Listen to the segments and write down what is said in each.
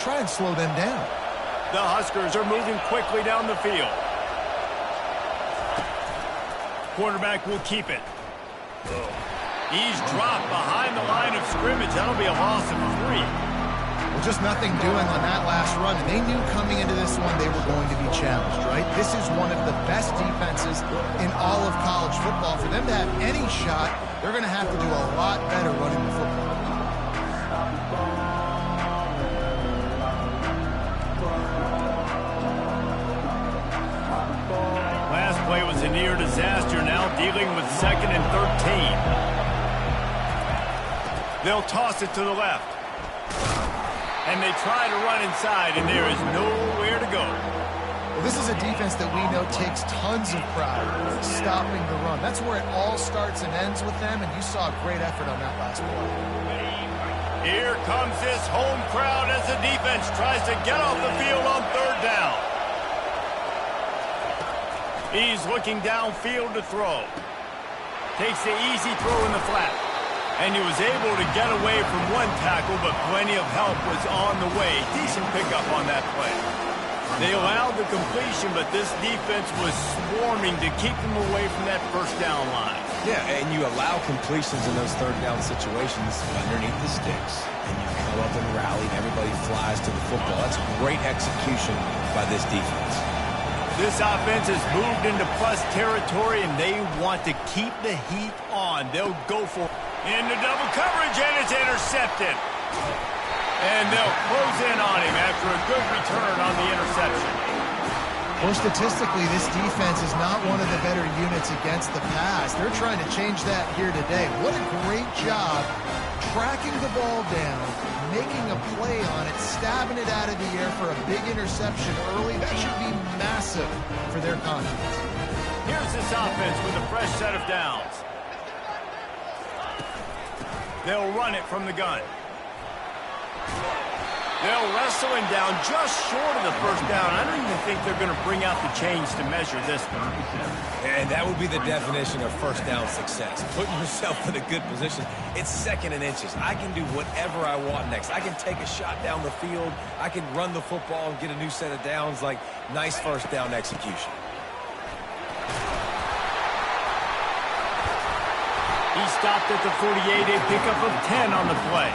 Try and slow them down. The Huskers are moving quickly down the field. Quarterback will keep it. He's dropped behind the line of scrimmage. That'll be a loss of 3. Well, just nothing doing on that last run, and they knew coming into this one they were going to be challenged, right? This is one of the best defenses in all of college football. For them to have any shot, they're going to have to do a lot better running the football. Last play was a near disaster, now dealing with 2nd and 13. They'll toss it to the left. And they try to run inside, and there is nowhere to go. Well, this is a defense that we know takes tons of pride in stopping the run. That's where it all starts and ends with them, and you saw a great effort on that last play. Here comes this home crowd as the defense tries to get off the field on 3rd down. He's looking downfield to throw. Takes the easy throw in the flat. And he was able to get away from one tackle, but plenty of help was on the way. Decent pickup on that play. They allowed the completion, but this defense was swarming to keep them away from that 1st down line. Yeah, and you allow completions in those 3rd down situations underneath the sticks. And you come up and rally, and everybody flies to the football. That's great execution by this defense. This offense has moved into plus territory, and they want to keep the heat on. They'll go for it. Into double coverage, and it's intercepted. And they'll close in on him after a good return on the interception. Well, statistically, this defense is not one of the better units against the pass. They're trying to change that here today. What a great job tracking the ball down, making a play on it, stabbing it out of the air for a big interception early. That should be massive for their confidence. Here's this offense with a fresh set of downs. They'll run it from the gun. They'll wrestle him down just short of the 1st down. I don't even think they're going to bring out the chains to measure this one. And that would be the definition of 1st down success. Putting yourself in a good position. It's 2nd and inches. I can do whatever I want next. I can take a shot down the field. I can run the football and get a new set of downs. Like, nice 1st down execution. He stopped at the 48, a pickup of 10 on the play.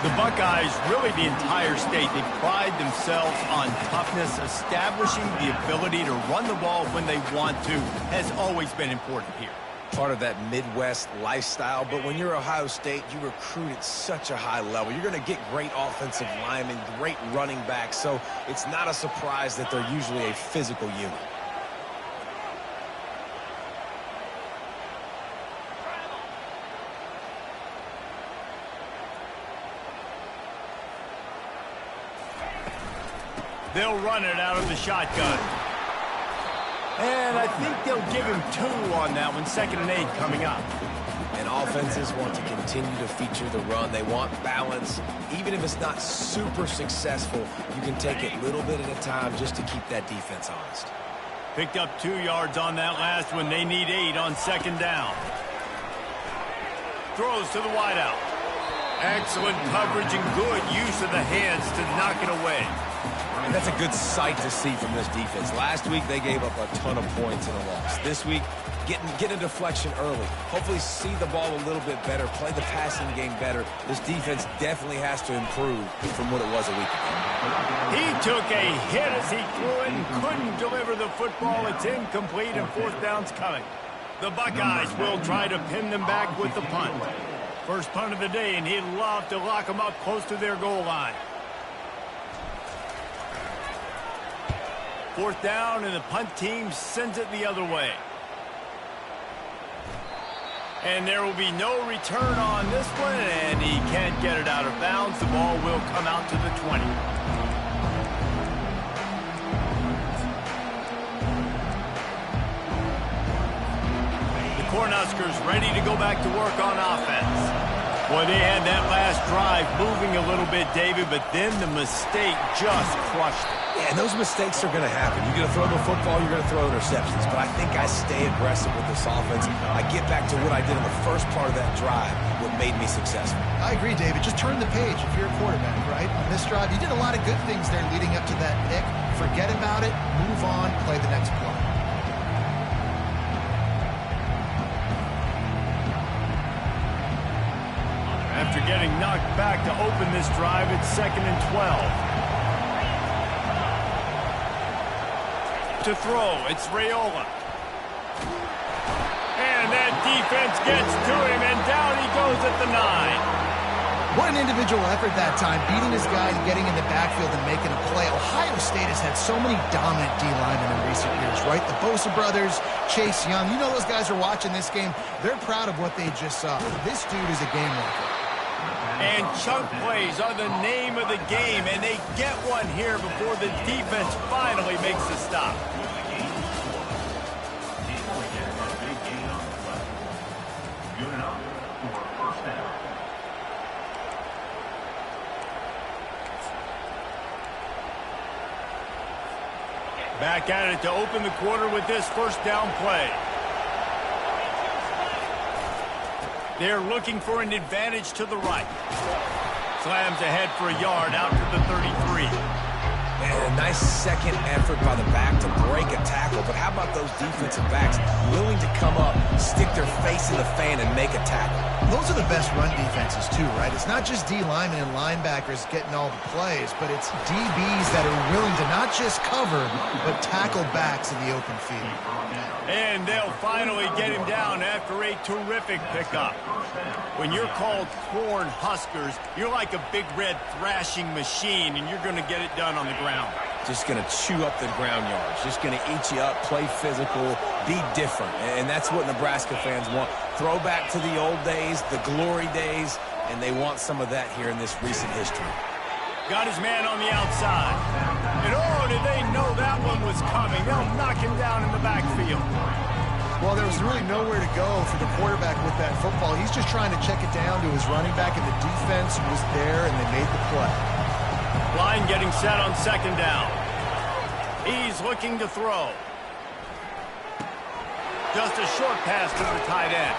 The Buckeyes, really the entire state, they pride themselves on toughness. Establishing the ability to run the ball when they want to has always been important here. Part of that Midwest lifestyle, but when you're Ohio State, you recruit at such a high level. You're going to get great offensive linemen, great running backs, so it's not a surprise that they're usually a physical unit. They'll run it out of the shotgun. And I think they'll give him 2 on that one. 2nd and 8 coming up. And offenses want to continue to feature the run. They want balance. Even if it's not super successful, you can take it a little bit at a time just to keep that defense honest. Picked up 2 yards on that last one. They need 8 on 2nd down. Throws to the wideout. Excellent coverage and good use of the hands to knock it away. And that's a good sight to see from this defense. Last week, they gave up a ton of points in a loss. This week, get a deflection early. Hopefully see the ball a little bit better, play the passing game better. This defense definitely has to improve from what it was a week ago. He took a hit as he threw it and couldn't deliver the football. It's incomplete and 4th down's coming. The Buckeyes will try to pin them back with the punt. First punt of the day, and he'd love to lock them up close to their goal line. 4th down, and the punt team sends it the other way. And there will be no return on this one, and he can't get it out of bounds. The ball will come out to the 20. The Cornhuskers ready to go back to work on offense. Well, they had that last drive moving a little bit, David, but then the mistake just crushed it. Yeah, and those mistakes are going to happen. You're going to throw the football, you're going to throw interceptions. But I think I stay aggressive with this offense. I get back to what I did in the first part of that drive, what made me successful. I agree, David. Just turn the page if you're a quarterback, right? On this drive, you did a lot of good things there leading up to that pick. Forget about it, move on, play the next play. After getting knocked back to open this drive, it's 2nd and 12. To throw, it's Raiola. And that defense gets to him, and down he goes at the 9. What an individual effort that time, beating his guy and getting in the backfield and making a play. Ohio State has had so many dominant D-linemen in recent years, right? The Bosa brothers, Chase Young. You know those guys are watching this game. They're proud of what they just saw. This dude is a game worker. And chunk plays are the name of the game, and they get one here before the defense finally makes the stop. Back at it to open the quarter with this first down play. They're looking for an advantage to the right. Slams ahead for a yard out to the 33. And a nice second effort by the back to break a tackle. But how about those defensive backs willing to come up, stick their face in the fan, and make a tackle? Those are the best run defenses, too, right? It's not just D-linemen and linebackers getting all the plays, but it's DBs that are willing to not just cover, but tackle backs in the open field. And they'll finally get him down after a terrific pickup. When you're called Corn Huskers, you're like a big red thrashing machine, and you're going to get it done on the ground. Just going to chew up the ground yards. Just going to eat you up, play physical, be different. And that's what Nebraska fans want. Throwback to the old days, the glory days, and they want some of that here in this recent history. Got his man on the outside. And oh, did they know that one was coming. They'll knock him down in the backfield. Well, there was really nowhere to go for the quarterback with that football. He's just trying to check it down to his running back, and the defense was there, and they made the play. Line getting set on 2nd down. He's looking to throw. Just a short pass to the tight end.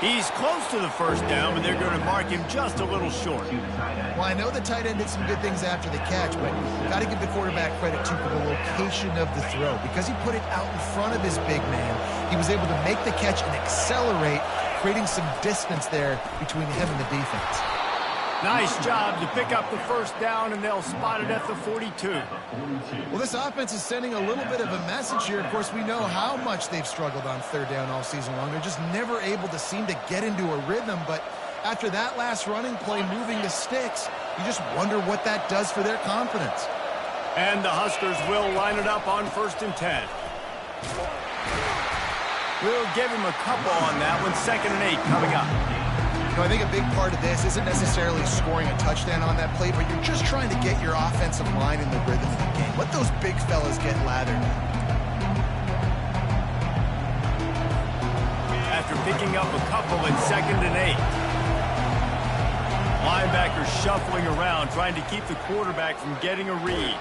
He's close to the first down, but they're going to mark him just a little short. Well, I know the tight end did some good things after the catch, but got to give the quarterback credit, too, for the location of the throw. Because he put it out in front of his big man, he was able to make the catch and accelerate, creating some distance there between him and the defense. Nice job to pick up the first down, and they'll spot it at the 42. Well, this offense is sending a little bit of a message here. Of course, we know how much they've struggled on 3rd down all season long. They're just never able to seem to get into a rhythm. But after that last running play moving the sticks, you just wonder what that does for their confidence. And the Huskers will line it up on 1st and 10. We'll give him a couple on that one. 2nd and 8 coming up. You know, I think a big part of this isn't necessarily scoring a touchdown on that play, but you're just trying to get your offensive line in the rhythm of the game. Let those big fellas get lathered. After picking up a couple at 2nd and 8. Linebacker shuffling around, trying to keep the quarterback from getting a read.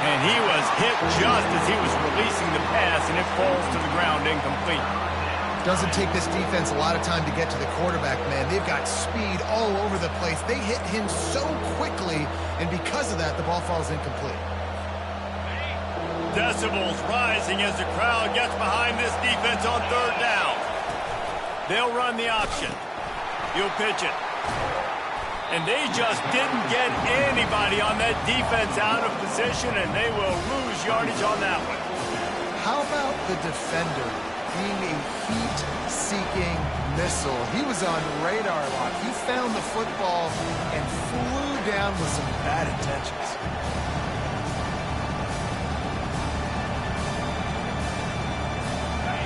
And he was hit just as he was releasing the pass, and it falls to the ground incomplete. Doesn't take this defense a lot of time to get to the quarterback, man. They've got speed all over the place. They hit him so quickly, and because of that, the ball falls incomplete. Decibels rising as the crowd gets behind this defense on 3rd down. They'll run the option. He'll pitch it. And they just didn't get anybody on that defense out of position, and they will lose yardage on that one. How about the defender being a heat-seeking missile? He was on radar lock. He found the football and flew down with some bad intentions.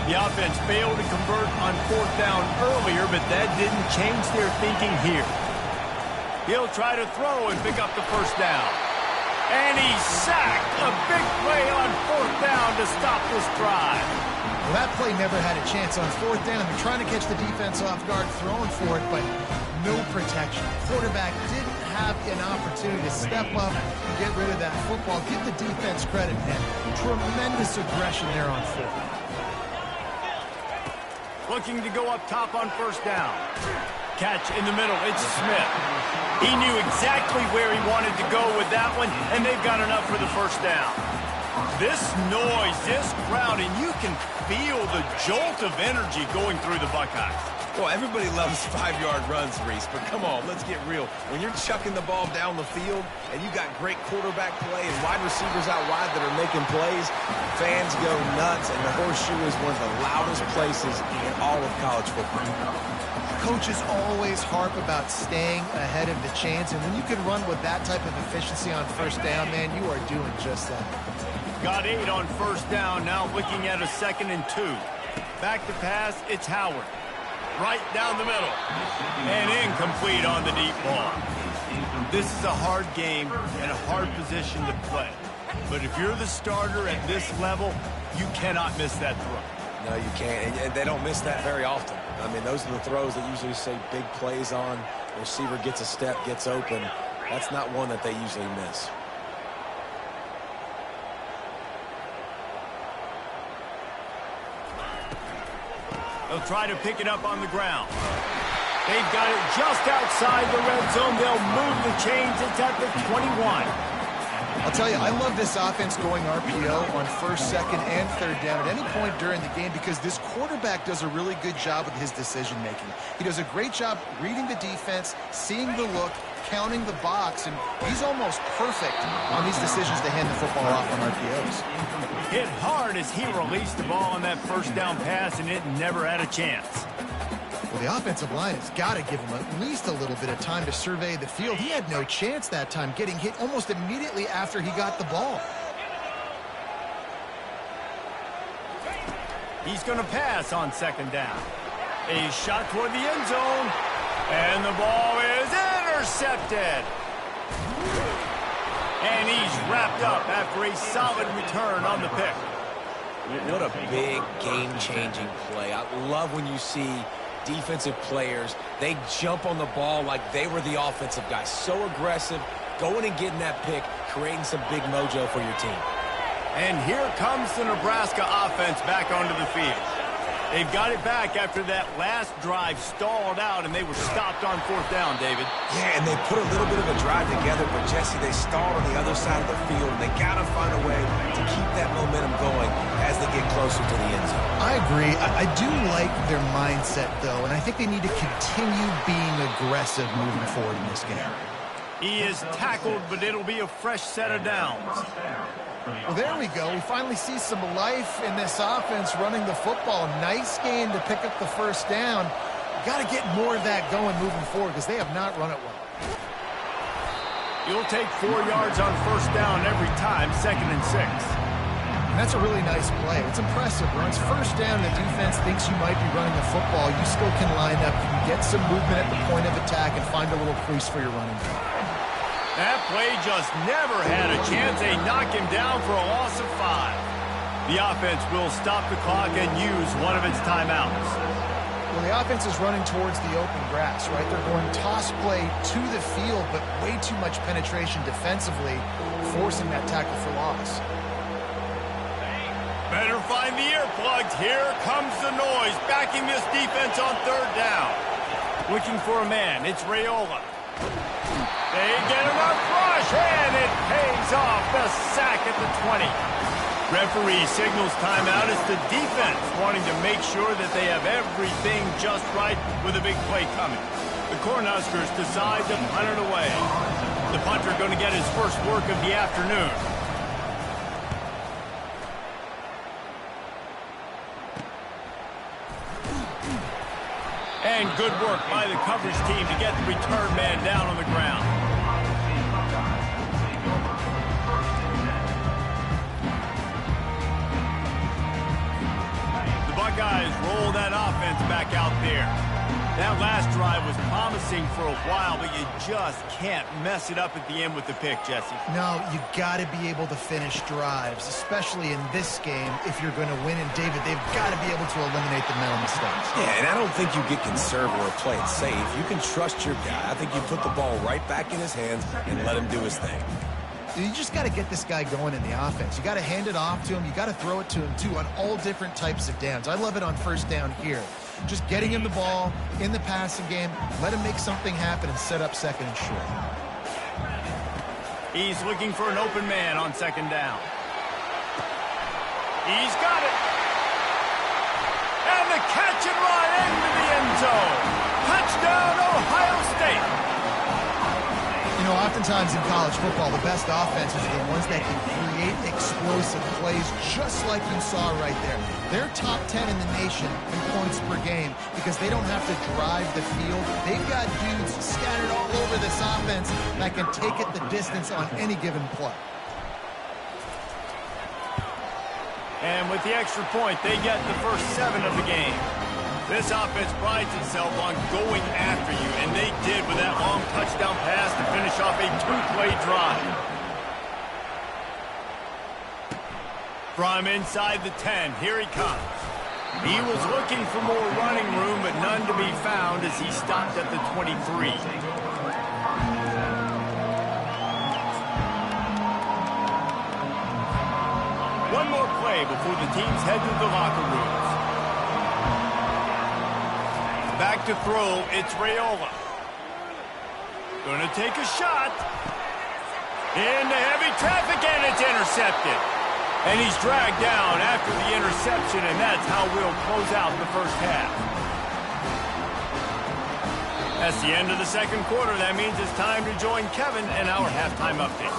The offense failed to convert on 4th down earlier, but that didn't change their thinking here. He'll try to throw and pick up the first down. And he's sacked. A big play on 4th down to stop this drive. Well, that play never had a chance on 4th down. They're trying to catch the defense off guard, throwing for it, but no protection. Quarterback didn't have an opportunity to step up and get rid of that football. Give the defense credit, man. Tremendous aggression there on fourth. Looking to go up top on first down. Catch in the middle. It's Smith. He knew exactly where he wanted to go with that one, and they've got enough for the first down. This noise, this crowd, and you can feel the jolt of energy going through the Buckeyes. Well, everybody loves 5-yard runs, Reese, but come on, let's get real. When you're chucking the ball down the field and you got great quarterback play and wide receivers out wide that are making plays, fans go nuts, and the horseshoe is one of the loudest places in all of college football. Coaches always harp about staying ahead of the chains, and when you can run with that type of efficiency on first down, man, you are doing just that. Got 8 on first down, now looking at a 2nd and 2. Back to pass, it's Howard. Right down the middle. And incomplete on the deep ball. This is a hard game and a hard position to play. But if you're the starter at this level, you cannot miss that throw. No, you can't. And they don't miss that very often. I mean, those are the throws that usually say big plays on. The receiver gets a step, gets open. That's not one that they usually miss. They'll try to pick it up on the ground. They've got it just outside the red zone. They'll move the chains. It's at the 21. I'll tell you, I love this offense going RPO on first, second, and third down at any point during the game because this quarterback does a really good job with his decision-making. He does a great job reading the defense, seeing the look, counting the box, and he's almost perfect on these decisions to hand the football off on RPOs. Hit hard as he released the ball on that first down pass, and it never had a chance. Well, the offensive line has got to give him at least a little bit of time to survey the field. He had no chance that time, getting hit almost immediately after he got the ball. He's going to pass on second down. A shot toward the end zone, and the ball is intercepted. And he's wrapped up after a solid return on the pick. What a big game-changing play. I love when you see defensive players, they jump on the ball like they were the offensive guy. So aggressive, going and getting that pick, creating some big mojo for your team. And here comes the Nebraska offense back onto the field. They've got it back after that last drive stalled out, and they were stopped on fourth down, David. Yeah, and they put a little bit of a drive together, but, Jesse, they stalled on the other side of the field, and they got to find a way to keep that momentum going as they get closer to the end zone. I agree. I do like their mindset, though, and I think they need to continue being aggressive moving forward in this game. He is tackled, but it'll be a fresh set of downs. Well, there we go. We finally see some life in this offense running the football. Nice game to pick up the first down. Got to get more of that going moving forward because they have not run it well. You'll take 4 yards on first down every time, 2nd and 6. And that's a really nice play. It's impressive. When it's first down, the defense thinks you might be running the football. You still can line up. You can get some movement at the point of attack and find a little crease for your running back. That play just never had a chance. They knock him down for a loss of 5. The offense will stop the clock and use one of its timeouts. Well, the offense is running towards the open grass, right? They're going toss play to the field, but way too much penetration defensively, forcing that tackle for loss. Better find the earplugs. Here comes the noise, backing this defense on third down. Looking for a man. It's Raiola. They get enough rush, and it pays off. The sack at the 20. Referee signals timeout. It's the defense wanting to make sure that they have everything just right with a big play coming. The Cornhuskers decide to punt it away. The punter going to get his first work of the afternoon. And good work by the coverage team to get the return man down on the ground. The Buckeyes roll that offense back out there. That last drive was promising for a while, but you just can't mess it up at the end with the pick, Jesse. No, you got to be able to finish drives, especially in this game if you're going to win. And, David, they've got to be able to eliminate the mental mistakes. Yeah, and I don't think you get conservative or play it safe. You can trust your guy. I think you put the ball right back in his hands and let him do his thing. You just got to get this guy going in the offense. You got to hand it off to him. You got to throw it to him, too, on all different types of downs. I love it on first down here. Just getting him the ball in the passing game, let him make something happen and set up second and short. He's looking for an open man on second down. He's got it. And the catch and run into the end zone. Touchdown, Ohio State. You know, oftentimes in college football, the best offenses are the ones that can create explosive plays, just like you saw right there. They're top 10 in the nation in points per game because they don't have to drive the field. They've got dudes scattered all over this offense that can take it the distance on any given play. And with the extra point, they get the first 7 of the game. This offense prides itself on going after you, and they did with that long touchdown pass to finish off a 2-play drive. From inside the 10, here he comes. He was looking for more running room, but none to be found as he stopped at the 23. One more play before the teams head to the locker rooms. Back to throw, it's Raiola. Gonna take a shot. Into heavy traffic, and it's intercepted. And he's dragged down after the interception, and that's how we'll close out the first half. That's the end of the second quarter. That means it's time to join Kevin and our halftime update.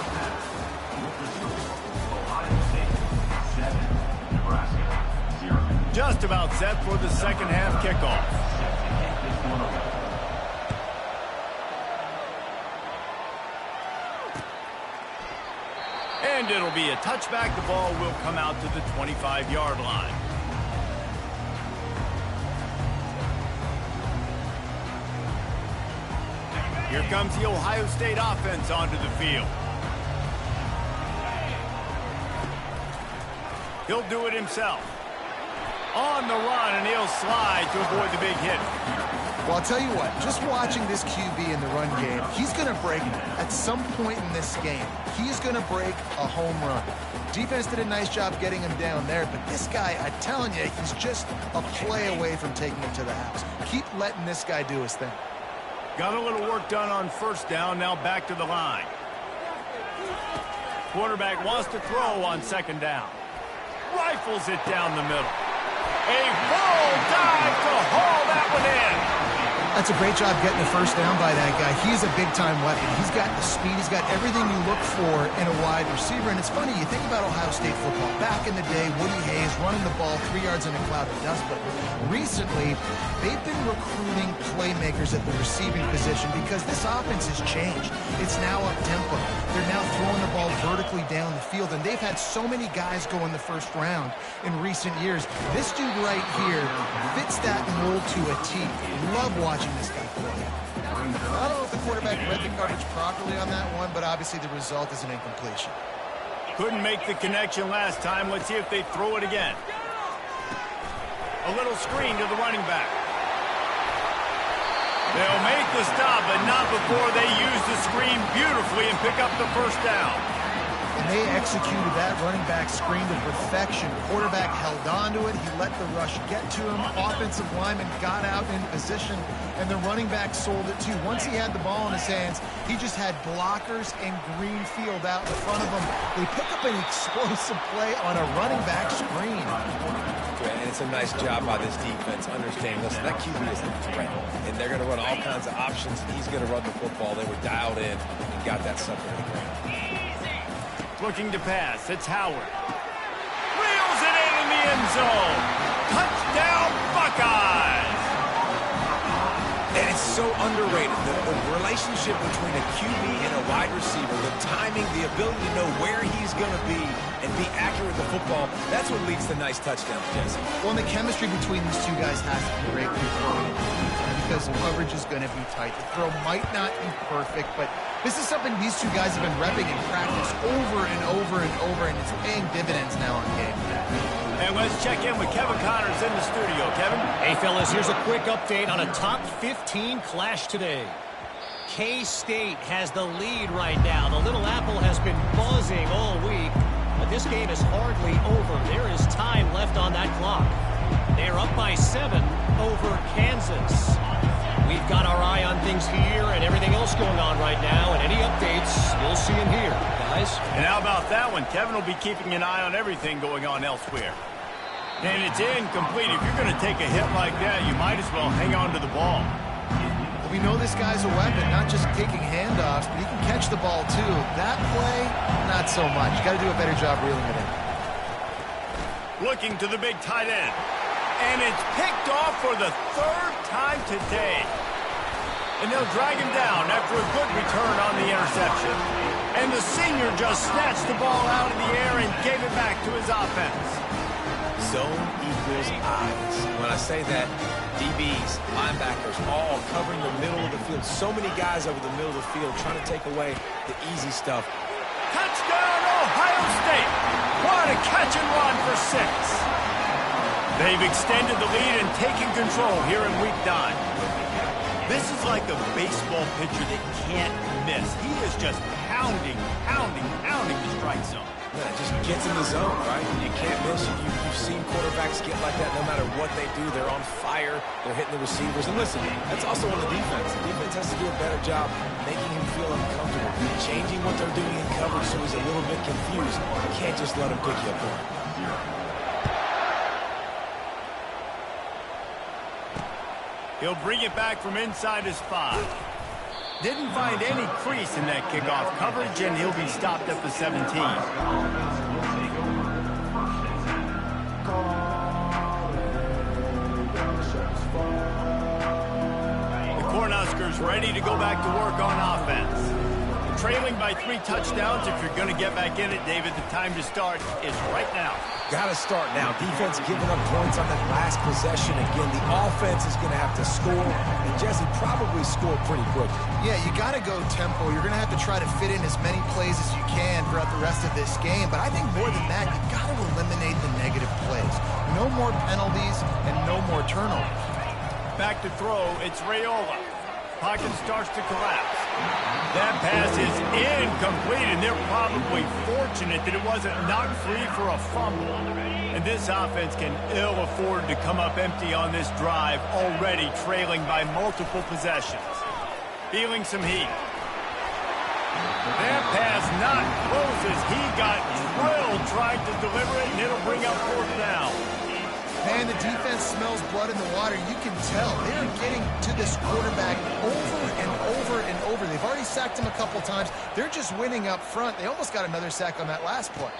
Just about set for the second half kickoff. And it'll be a touchback. The ball will come out to the 25-yard line. Here comes the Ohio State offense onto the field. He'll do it himself. On the run, and he'll slide to avoid the big hit. Well, I'll tell you what, just watching this QB in the run game, he's going to break at some point in this game. He's going to break a home run. Defense did a nice job getting him down there, but this guy, I'm telling you, he's just a play away from taking him to the house. Keep letting this guy do his thing. Got a little work done on first down, now back to the line. Quarterback wants to throw on second down. Rifles it down the middle. A full dive to haul that one in. That's a great job getting the first down by that guy. He's a big-time weapon. He's got the speed. He's got everything you look for in a wide receiver. And it's funny, you think about Ohio State football. Back in the day, Woody Hayes running the ball 3 yards in a cloud of dust. But recently, they've been recruiting playmakers at the receiving position because this offense has changed. It's now up-tempo. They're now throwing the ball vertically down the field. And they've had so many guys go in the first round in recent years. This dude right here fits that mold to a T. Love watching this guy play. I don't know if the quarterback read the coverage properly on that one, but obviously the result is an incompletion. Couldn't make the connection last time. Let's see if they throw it again. A little screen to the running back. They'll make the stop, but not before they use the screen beautifully and pick up the first down. And they executed that running back screen to perfection. Quarterback held on to it. He let the rush get to him. Offensive lineman got out in position, and the running back sold it too. Once he had the ball in his hands, he just had blockers and green field out in front of him. They pick up an explosive play on a running back screen. And it's a nice job by this defense understanding, listen, that QB is a threat, and they're going to run all kinds of options, and he's going to run the football. They were dialed in and got that sucker to the ground. Looking to pass, it's Howard. Reels it in the end zone. Touchdown, Buckeyes! And it's so underrated. The relationship between a QB and a wide receiver, the timing, the ability to know where he's going to be and be accurate with the football, that's what leads to nice touchdowns, Jesse. Well, and the chemistry between these two guys has to be great because coverage is going to be tight. The throw might not be perfect, but this is something these two guys have been repping in practice over and over and over, and it's paying dividends now on game day. And let's check in with Kevin Connors in the studio. Kevin? Hey, fellas, here's a quick update on a top 15 clash today. K-State has the lead right now. The Little Apple has been buzzing all week, but this game is hardly over. There is time left on that clock. They're up by 7 over Kansas. We've got our eye on things here and everything else going on right now, and any updates, you'll see them here, guys. And how about that one? Kevin will be keeping an eye on everything going on elsewhere. And it's incomplete. If you're going to take a hit like that, you might as well hang on to the ball. We know this guy's a weapon, not just taking handoffs, but he can catch the ball too. That play, not so much. You got to do a better job reeling it in. Looking to the big tight end. And it's picked off for the 3rd time today. And they'll drag him down after a good return on the interception. And the senior just snatched the ball out of the air and gave it back to his offense. Zone equals eyes. When I say that, DBs, linebackers, all covering the middle of the field. So many guys over the middle of the field trying to take away the easy stuff. Touchdown, Ohio State! What a catch and run for 6. They've extended the lead and taken control here in week 9. This is like a baseball pitcher that can't miss. He is just pounding the strike zone. Yeah, it just gets in the zone, right? You can't miss. You've seen quarterbacks get like that no matter what they do. They're on fire. They're hitting the receivers. And listen, that's also on the defense. The defense has to do a better job making him feel uncomfortable, changing what they're doing in coverage so he's a little bit confused. You can't just let him pick you apart. He'll bring it back from inside his 5. Didn't find any crease in that kickoff coverage, and he'll be stopped at the 17. The Cornhuskers ready to go back to work on offense. Trailing by 3 touchdowns. If you're going to get back in it, David, the time to start is right now. Got to start now. Defense giving up points on that last possession. Again, the offense is going to have to score, and Jesse probably score pretty quick. Yeah, you got to go tempo. You're going to have to try to fit in as many plays as you can throughout the rest of this game. But I think more than that, you got to eliminate the negative plays. No more penalties and no more turnovers. Back to throw, it's Raiola. Pocket starts to collapse. That pass is incomplete, and they're probably fortunate that it wasn't knocked free for a fumble. And this offense can ill afford to come up empty on this drive, already trailing by multiple possessions. Feeling some heat. That pass not close as he got drilled trying to deliver it, and it'll bring up 4th down. Man, the defense smells blood in the water. You can tell. They're getting to this quarterback over and over and over. They've already sacked him a couple times. They're just winning up front. They almost got another sack on that last play.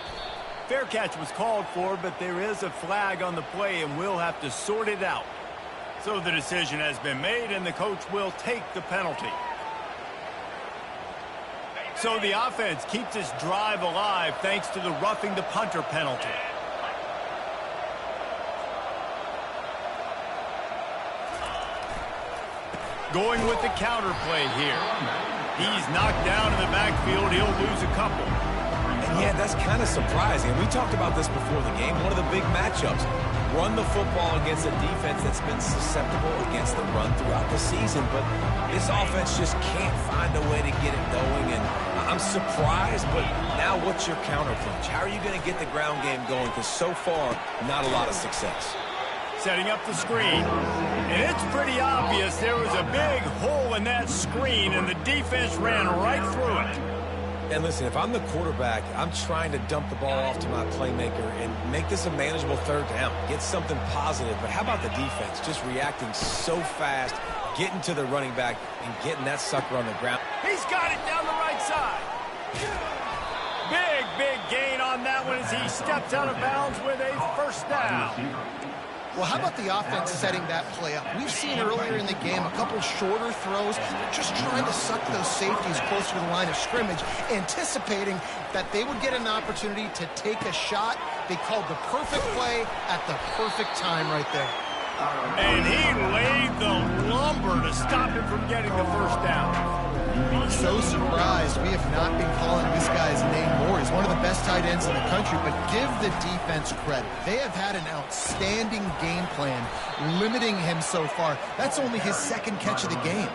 Fair catch was called for, but there is a flag on the play, and we'll have to sort it out. So the decision has been made, and the coach will take the penalty. So the offense keeps this drive alive thanks to the roughing the punter penalty. Going with the counter play here. He's knocked down in the backfield. He'll lose a couple. And yeah, that's kind of surprising. We talked about this before the game. One of the big matchups. Run the football against a defense that's been susceptible against the run throughout the season. But this offense just can't find a way to get it going. And I'm surprised, but now what's your counter punch? How are you going to get the ground game going? Because so far, not a lot of success. Setting up the screen, and it's pretty obvious there was a big hole in that screen, and the defense ran right through it. And listen, if I'm the quarterback, I'm trying to dump the ball off to my playmaker and make this a manageable 3rd down, get something positive. But how about the defense just reacting so fast, getting to the running back, and getting that sucker on the ground? He's got it down the right side. Big gain on that one as he steps out of bounds with a 1st down. Well, how about the offense setting that play up? We've seen earlier in the game a couple shorter throws. They're just trying to suck those safeties closer to the line of scrimmage, anticipating that they would get an opportunity to take a shot. They called the perfect play at the perfect time right there. And he laid the lumber to stop him from getting the first down. So surprised we have not been calling this guy's name more. He's one of the best tight ends in the country, but give the defense credit. They have had an outstanding game plan limiting him so far. That's only his second catch of the game.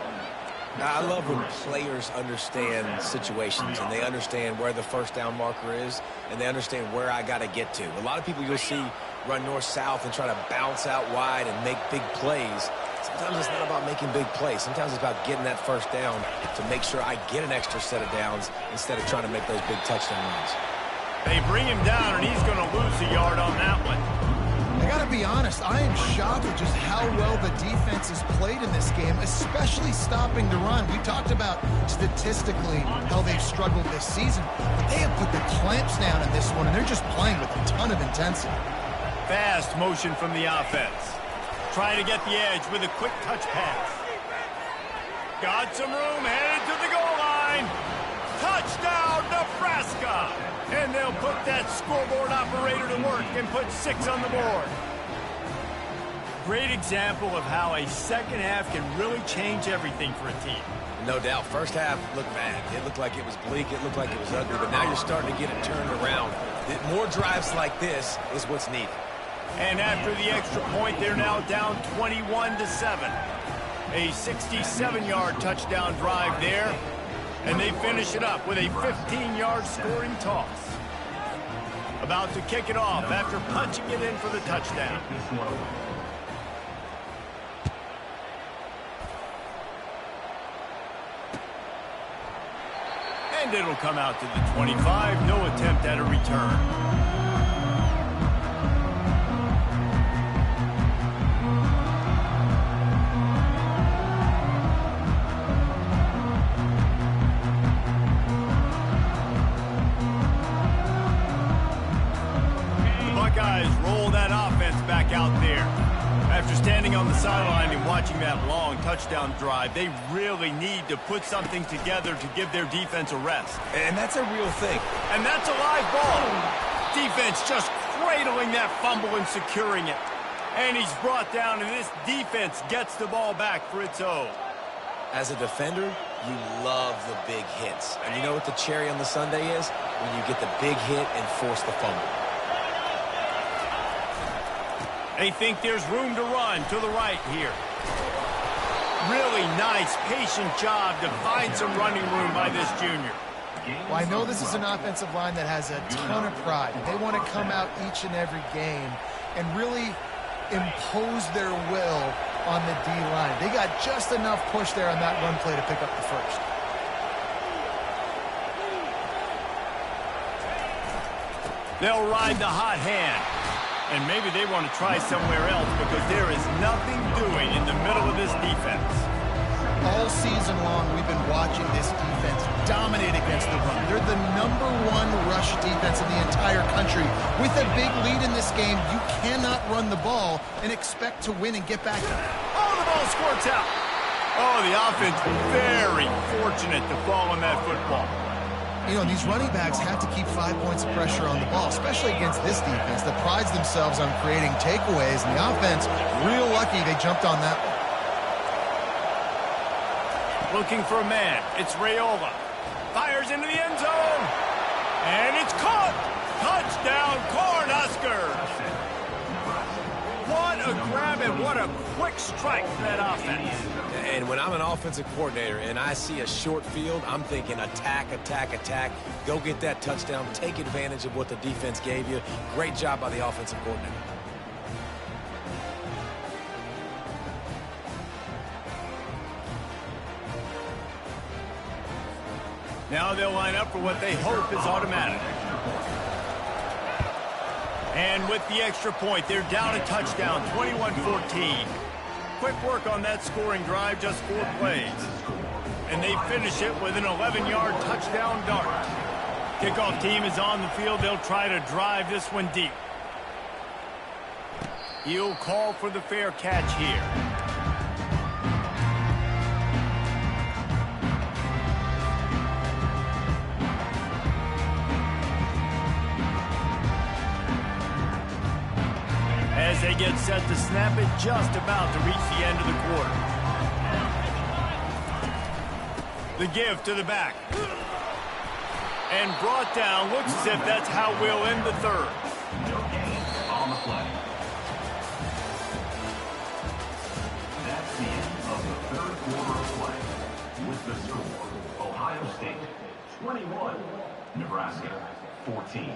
Now, I love when players understand situations and they understand where the first down marker is and they understand where I got to get to. A lot of people you'll see run north-south and try to bounce out wide and make big plays. Sometimes it's not about making big plays. Sometimes it's about getting that first down to make sure I get an extra set of downs instead of trying to make those big touchdown runs. They bring him down, and he's going to lose a yard on that one. I got to be honest, I am shocked at just how well the defense has played in this game, especially stopping the run. We talked about statistically how they've struggled this season, but they have put the clamps down in this one, and they're just playing with a ton of intensity. Fast motion from the offense. Trying to get the edge with a quick touch pass. Got some room, headed to the goal line. Touchdown, Nebraska! And they'll put that scoreboard operator to work and put 6 on the board. Great example of how a second half can really change everything for a team. No doubt. First half looked bad. It looked like it was bleak. It looked like it was ugly. But now you're starting to get it turned around. More drives like this is what's needed. And after the extra point, they're now down 21-7. A 67-yard touchdown drive there. And they finish it up with a 15-yard scoring toss. About to kick it off after punching it in for the touchdown. And it'll come out to the 25. No attempt at a return. Roll that offense back out there. After standing on the sideline and watching that long touchdown drive, they really need to put something together to give their defense a rest. And that's a real thing. And that's a live ball. Defense just cradling that fumble and securing it. And he's brought down, and this defense gets the ball back for its own. As a defender, you love the big hits. And you know what the cherry on the sundae is? When you get the big hit and force the fumble. They think there's room to run to the right here. Really nice, patient job to find some running room by this junior. Well, I know this is an offensive line that has a ton of pride. They want to come out each and every game and really impose their will on the D-line. They got just enough push there on that run play to pick up the first. They'll ride the hot hand. And maybe they want to try somewhere else because there is nothing doing in the middle of this defense. All season long, we've been watching this defense dominate against the run. They're the #1 rush defense in the entire country. With a big lead in this game, you cannot run the ball and expect to win and get back. Oh, the ball squirts out. Oh, the offense very fortunate to fall on that football. You know, these running backs have to keep 5 points of pressure on the ball, especially against this defense that prides themselves on creating takeaways. And the offense, real lucky they jumped on that one. Looking for a man. It's Raiola. Fires into the end zone. And it's caught. Touchdown, Cornhuskers. What a grab and what a quick strike for that offense. And when I'm an offensive coordinator and I see a short field, I'm thinking attack, attack, attack. Go get that touchdown. Take advantage of what the defense gave you. Great job by the offensive coordinator. Now they'll line up for what they hope is automatic. And with the extra point, they're down a touchdown, 21-14. Quick work on that scoring drive, just 4 plays. And they finish it with an 11-yard touchdown dart. Kickoff team is on the field. They'll try to drive this one deep. He'll call for the fair catch here. As they get set to snap it, just about to reach the end of the quarter. The give to the back. And brought down. Looks as if that's how we'll end the third. No gain on the play. That's the end of the third quarter of play. With the score, Ohio State 21, Nebraska 14.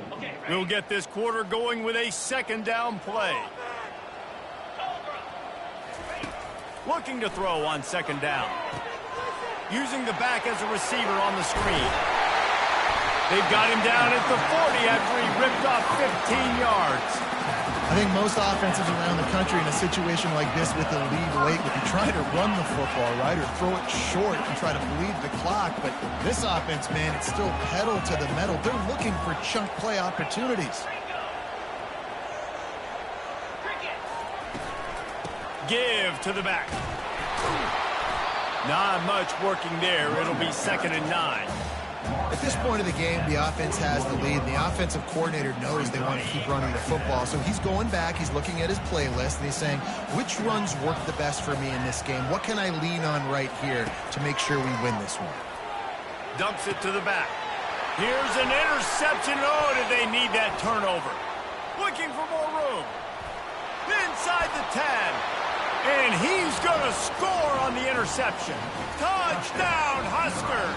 We'll get this quarter going with a second down play. Looking to throw on second down. Using the back as a receiver on the screen. They've got him down at the 40 after he ripped off 15 yards. I think most offenses around the country in a situation like this with the lead late would be trying to run the football, right, or throw it short and try to bleed the clock. But this offense, man, it's still pedal to the metal. They're looking for chunk play opportunities. Give to the back. Not much working there. It'll be 2nd and 9. At this point of the game, the offense has the lead. The offensive coordinator knows they want to keep running the football. So he's going back, he's looking at his playlist, and he's saying, which runs work the best for me in this game? What can I lean on right here to make sure we win this one? Dumps it to the back. Here's an interception. Oh, did they need that turnover? Looking for more room. Inside the 10. And he's going to score on the interception. Touchdown, Husker.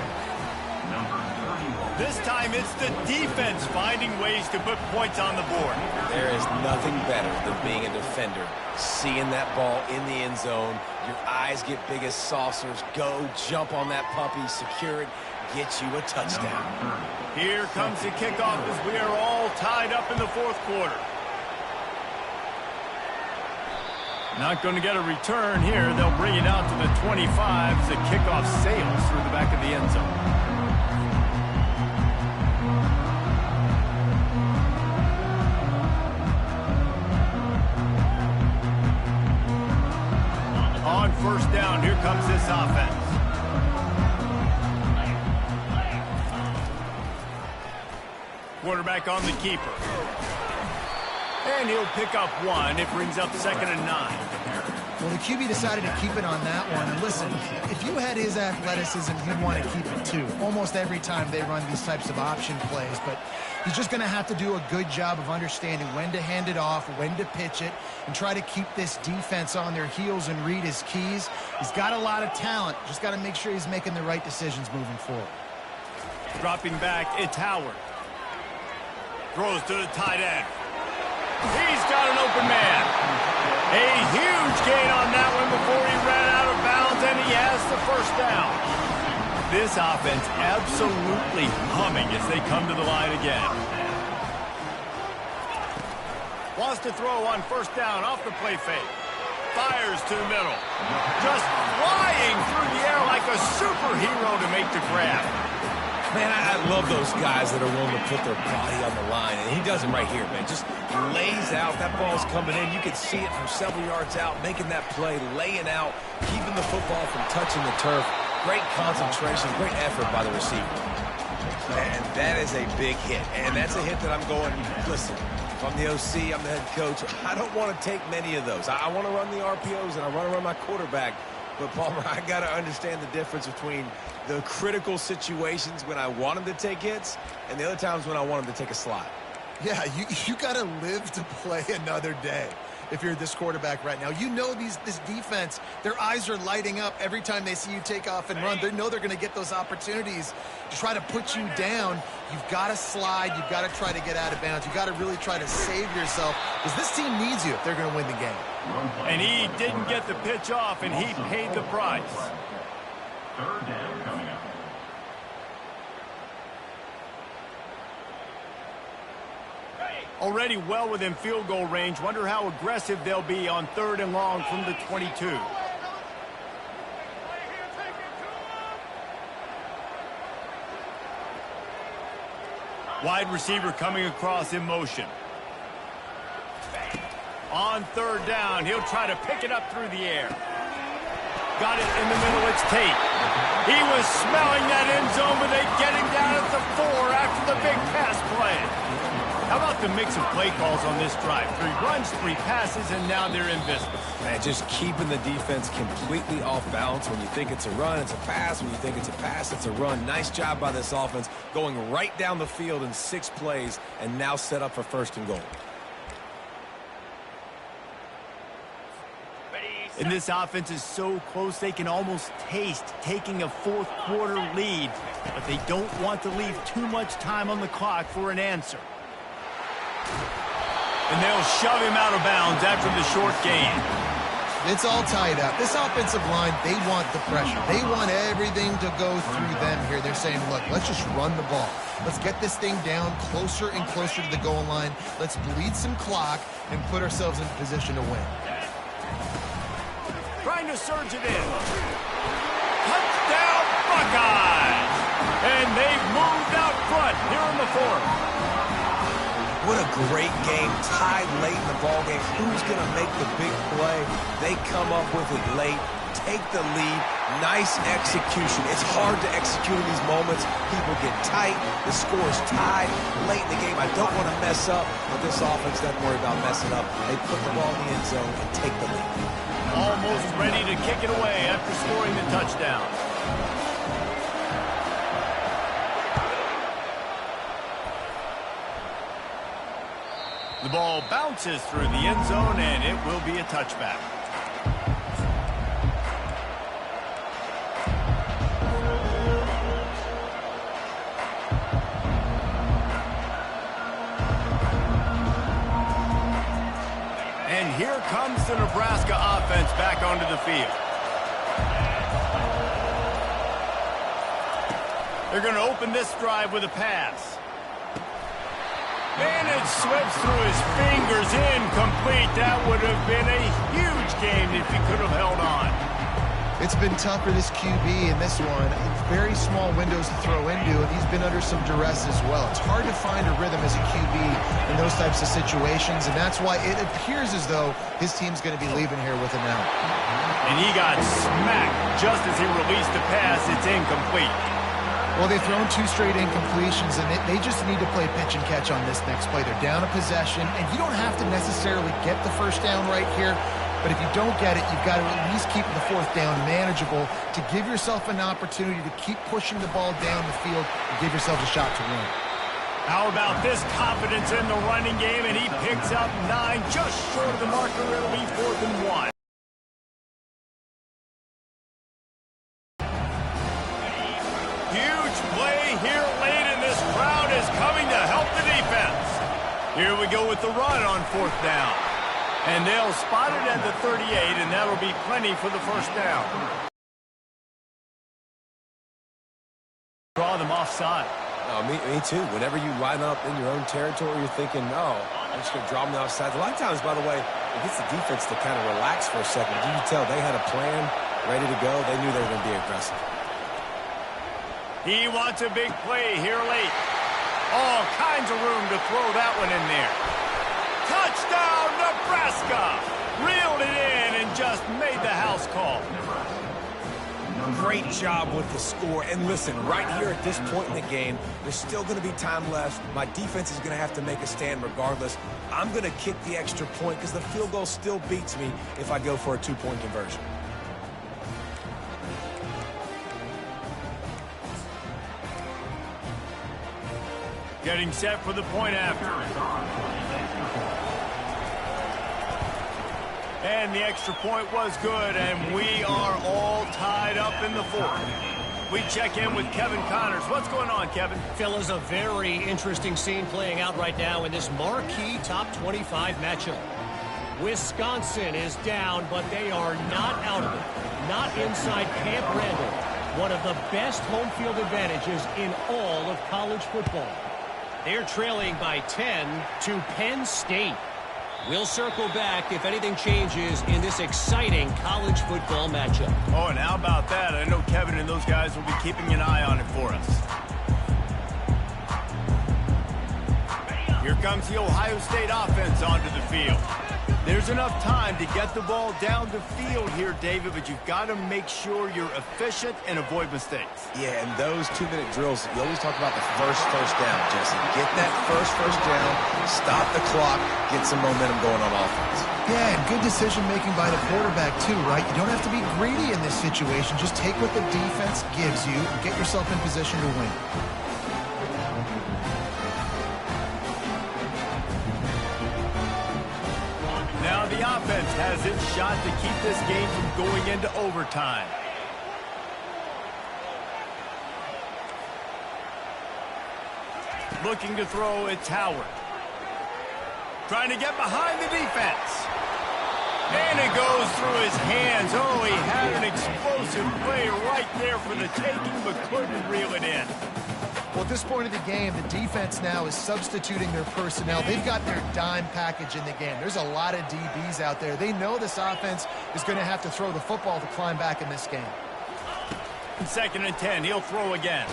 This time it's the defense finding ways to put points on the board. There is nothing better than being a defender. Seeing that ball in the end zone, your eyes get big as saucers. Go, jump on that puppy, secure it, get you a touchdown. Here comes the kickoff as we are all tied up in the fourth quarter. Not going to get a return here. They'll bring it out to the 25 as the kickoff sails through the back of the end zone. On first down, here comes this offense. Quarterback on the keeper. And he'll pick up one. It brings up 2nd and 9. Well, the QB decided to keep it on that one. And listen, if you had his athleticism, you'd want to keep it too. Almost every time they run these types of option plays. But he's just going to have to do a good job of understanding when to hand it off, when to pitch it, and try to keep this defense on their heels and read his keys. He's got a lot of talent. Just got to make sure he's making the right decisions moving forward. Dropping back, it's Howard. Throws to the tight end. He's got an open man. A huge gain on that one before he ran out of bounds, and he has the first down. This offense absolutely humming as they come to the line again. Wants to throw on first down off the play fake. Fires to the middle. Just flying through the air like a superhero to make the grab. Man, I love those guys that are willing to put their body on the line, and he does it right here, man. Just lays out. That ball's coming in. You can see it from several yards out, making that play, laying out, keeping the football from touching the turf. Great concentration, great effort by the receiver. And that is a big hit, and that's a hit that I'm going, listen, if I'm the OC, I'm the head coach, I don't want to take many of those. I want to run the RPOs, and I want to run my quarterback. But, Palmer, I got to understand the difference between the critical situations when I want him to take hits and the other times when I want him to take a slide. Yeah, you got to live to play another day if you're this quarterback right now. You know this defense, their eyes are lighting up every time they see you take off and run. They know they're going to get those opportunities to try to put you down. You've got to slide. You've got to try to get out of bounds. You've got to really try to save yourself because this team needs you if they're going to win the game. And he didn't get the pitch off, and he paid the price. Third down coming up. Already well within field goal range. Wonder how aggressive they'll be on 3rd and long from the 22. Wide receiver coming across in motion. On third down, he'll try to pick it up through the air. Got it in the middle, it's Tate. He was smelling that end zone, but they get him down at the 4 after the big pass play. How about the mix of play calls on this drive? 3 runs, 3 passes, and now they're in business. Man, just keeping the defense completely off balance. When you think it's a run, it's a pass. When you think it's a pass, it's a run. Nice job by this offense going right down the field in 6 plays and now set up for 1st and goal. And this offense is so close they can almost taste taking a 4th quarter lead, but they don't want to leave too much time on the clock for an answer. And they'll shove him out of bounds after the short gain. It's all tied up. This offensive line, they want the pressure. They want everything to go through them here. They're saying, look, let's just run the ball. Let's get this thing down closer and closer to the goal line. Let's bleed some clock and put ourselves in position to win. Trying to surge it in. Touchdown, Buckeyes! And they've moved out front here in the 4th. What a great game, tied late in the ballgame. Who's going to make the big play? They come up with it late, take the lead. Nice execution. It's hard to execute in these moments. People get tight. The score is tied late in the game. I don't want to mess up, but this offense doesn't worry about messing up. They put the ball in the end zone and take the lead. Almost ready to kick it away after scoring the touchdown. The ball bounces through the end zone, and it will be a touchback. And here comes the Nebraska offense back onto the field. They're going to open this drive with a pass. And it slips through his fingers, incomplete. That would have been a huge game if he could have held on. It's been tough for this QB in this one. It's very small windows to throw into, and he's been under some duress as well. It's hard to find a rhythm as a QB in those types of situations, and that's why it appears as though his team's going to be leaving here with him out. And he got smacked just as he released the pass. It's incomplete. Well, they've thrown 2 straight incompletions, and they just need to play pitch and catch on this next play. They're down a possession, and you don't have to necessarily get the 1st down right here, but if you don't get it, you've got to at least keep the 4th down manageable to give yourself an opportunity to keep pushing the ball down the field and give yourself a shot to win. How about this confidence in the running game, and he picks up 9, just short of the marker. It'll be 4th and 1. Here late, and this crowd is coming to help the defense. Here we go with the run on 4th down. And they'll spot it at the 38, and that'll be plenty for the 1st down. Draw them offside. Oh, me too. Whenever you line up in your own territory, you're thinking, no, I'm just going to draw them offside. A lot of times, by the way, it gets the defense to kind of relax for a second. You can tell they had a plan ready to go. They knew they were going to be aggressive. He wants a big play here late. All kinds of room to throw that one in there. Touchdown, Nebraska! Reeled it in and just made the house call. Great job with the score. And listen, right here at this point in the game, there's still going to be time left. My defense is going to have to make a stand regardless. I'm going to kick the extra point because the field goal still beats me if I go for a 2-point conversion. Getting set for the point after. And the extra point was good, and we are all tied up in the 4th. We check in with Kevin Connors. What's going on, Kevin? Fellas, a very interesting scene playing out right now in this marquee top 25 matchup. Wisconsin is down, but they are not out of it. Not inside Camp Randall, one of the best home field advantages in all of college football. They're trailing by 10 to Penn State. We'll circle back if anything changes in this exciting college football matchup. Oh, and how about that? I know Kevin and those guys will be keeping an eye on it for us. Here comes the Ohio State offense onto the field. There's enough time to get the ball down the field here, David, but you've got to make sure you're efficient and avoid mistakes. Yeah, and those 2-minute drills, you always talk about the first down, Jesse. Get that first down, stop the clock, get some momentum going on offense. Yeah, and good decision-making by the quarterback, too, right? You don't have to be greedy in this situation. Just take what the defense gives you and get yourself in position to win. Now the offense has its shot to keep this game from going into overtime. Looking to throw, it's Howard. Trying to get behind the defense. And it goes through his hands. Oh, he had an explosive play right there for the taking, but couldn't reel it in. Well, at this point of the game, the defense now is substituting their personnel. They've got their dime package in the game. There's a lot of DBs out there. They know this offense is going to have to throw the football to climb back in this game. 2nd and 10, he'll throw again.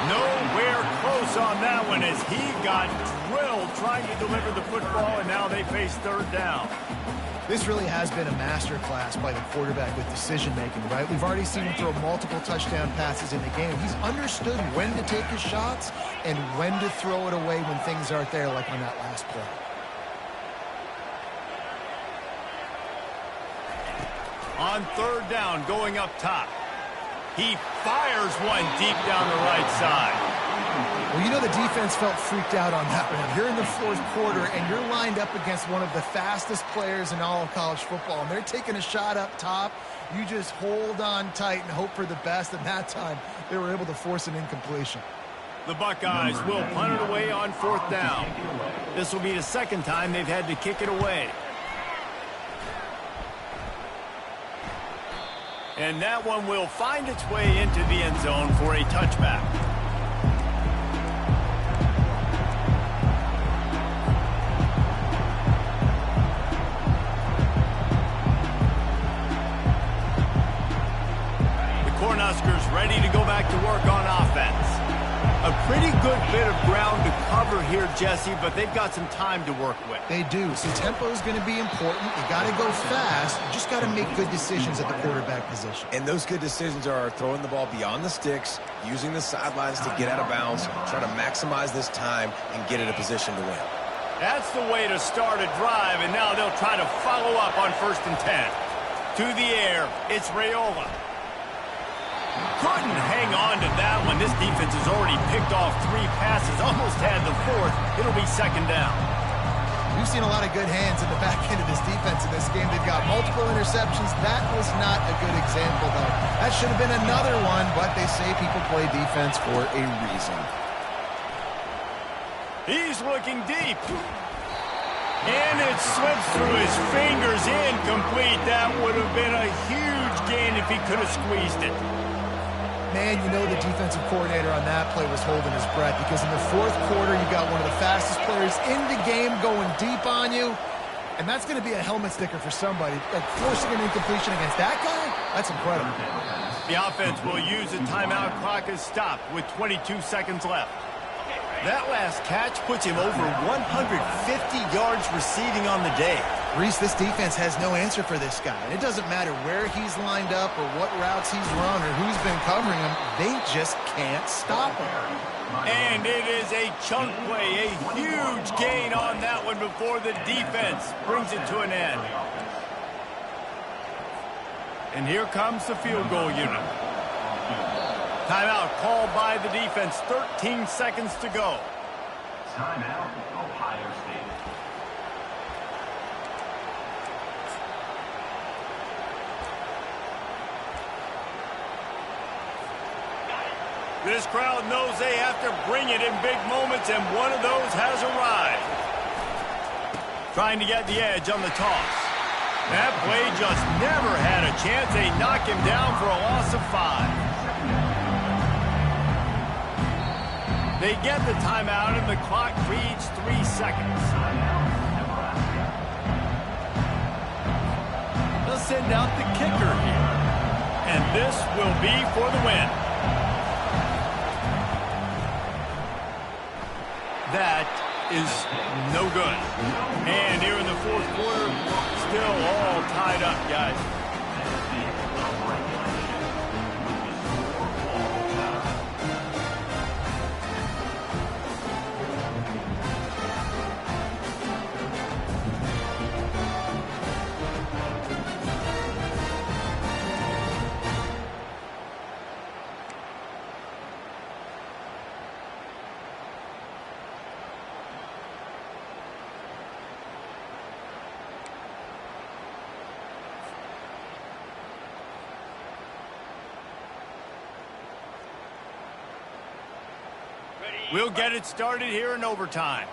Nowhere close on that one as he got drilled trying to deliver the football, and now they face 3rd down. This really has been a masterclass by the quarterback with decision-making, right? We've already seen him throw multiple touchdown passes in the game. He's understood when to take his shots and when to throw it away when things aren't there, like on that last play. On 3rd down, going up top. He fires one deep down the right side. Well, you know the defense felt freaked out on that one. You're in the 4th quarter, and you're lined up against one of the fastest players in all of college football, and they're taking a shot up top. You just hold on tight and hope for the best, and that time they were able to force an incompletion. The Buckeyes will punt it away on 4th down. This will be the 2nd time they've had to kick it away. And that one will find its way into the end zone for a touchback. The Cornhuskers ready to go back to work on offense. A pretty good bit of ground to cover here, Jesse, but they've got some time to work with. They do. So tempo is going to be important. You got to go fast. You just got to make good decisions at the quarterback position. And those good decisions are throwing the ball beyond the sticks, using the sidelines to get out of bounds, trying to maximize this time and get in a position to win. That's the way to start a drive, and now they'll try to follow up on 1st and 10. To the air, it's Raiola. Couldn't hang on to that one. This defense has already picked off 3 passes, almost had the 4th. It'll be 2nd down. We've seen a lot of good hands in the back end of this defense in this game. They've got multiple interceptions. That was not a good example, though. That should have been another one, but they say people play defense for a reason. He's looking deep. And it slips through his fingers, incomplete. That would have been a huge gain if he could have squeezed it. Man, you know the defensive coordinator on that play was holding his breath, because in the 4th quarter, you got one of the fastest players in the game going deep on you, and that's going to be a helmet sticker for somebody. Like, forcing an incompletion against that guy, that's incredible. The offense will use a timeout. Clock is stopped with 22 seconds left. That last catch puts him over 150 yards receiving on the day. Reese, this defense has no answer for this guy. And it doesn't matter where he's lined up or what routes he's run or who's been covering him. They just can't stop him. And it is a chunk play, a huge gain on that one before the defense brings it to an end. And here comes the field goal unit. Timeout called by the defense. 13 seconds to go. Timeout, Ohio State. This crowd knows they have to bring it in big moments, and one of those has arrived. Trying to get the edge on the toss. That play just never had a chance. They knock him down for a loss of 5. They get the timeout, and the clock reads 3 seconds. They'll send out the kicker here. And this will be for the win. That is no good. And here in the fourth quarter, still all tied up, guys. We'll get it started here in overtime.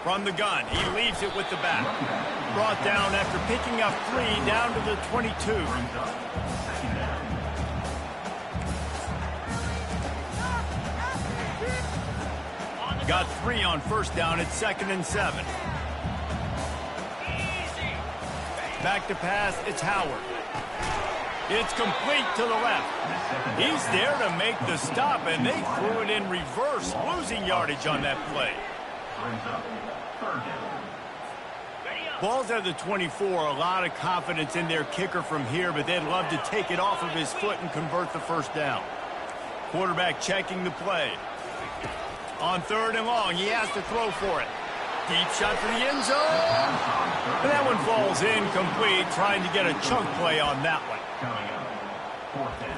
From the gun, he leaves it with the back. Brought down after picking up 3 down to the 22. Got 3 on first down at 2nd and 7. Back to pass, it's Howard. It's complete to the left. He's there to make the stop, and they threw it in reverse, losing yardage on that play. Ball's at the 24. A lot of confidence in their kicker from here, but they'd love to take it off of his foot and convert the first down. Quarterback checking the play. On 3rd and long, he has to throw for it. Deep shot for the end zone. And that one falls incomplete, trying to get a chunk play on that one. Coming up, 4th down.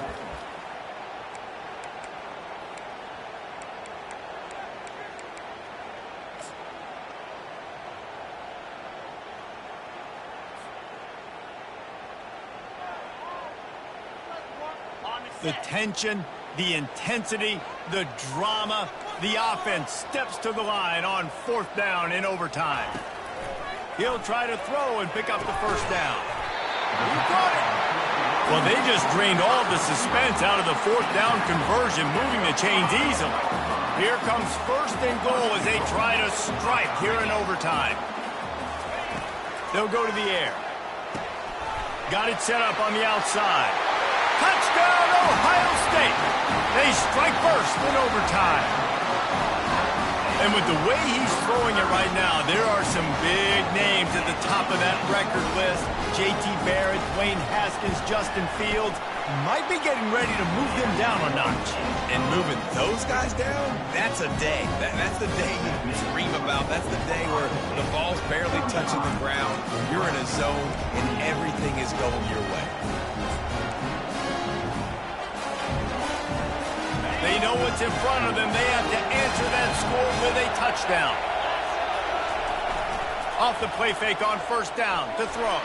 The tension, the intensity, the drama, the offense steps to the line on 4th down in overtime. He'll try to throw and pick up the first down. He got it. Well, they just drained all the suspense out of the 4th down conversion, moving the chains easily. Here comes 1st and goal as they try to strike here in overtime. They'll go to the air. Got it set up on the outside. Touchdown, Ohio State. They strike first in overtime. And with the way he's throwing it right now, there are some big names at the top of that record list. J.T. Barrett, Dwayne Haskins, Justin Fields might be getting ready to move them down a notch. And moving those guys down, that's a day. That's the day you dream about. That's the day where the ball's barely touching the ground. You're in a zone, and everything is going your way. They know what's in front of them. They have to answer that score with a touchdown. Off the play fake on 1st down to throw.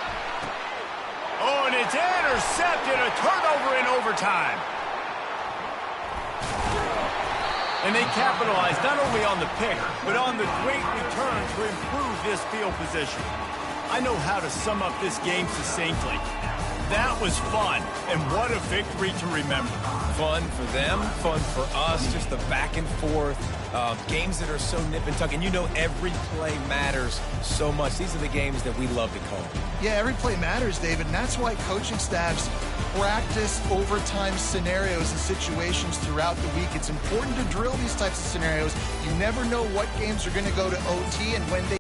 Oh, and it's intercepted. A turnover in overtime. And they capitalized not only on the pick, but on the great return to improve this field position. I know how to sum up this game succinctly. That was fun, and what a victory to remember. Fun for them, fun for us, just the back and forth, games that are so nip and tuck, and you know every play matters so much. These are the games that we love to call. Yeah, every play matters, David, and that's why coaching staffs practice overtime scenarios and situations throughout the week. It's important to drill these types of scenarios. You never know what games are going to go to OT and when they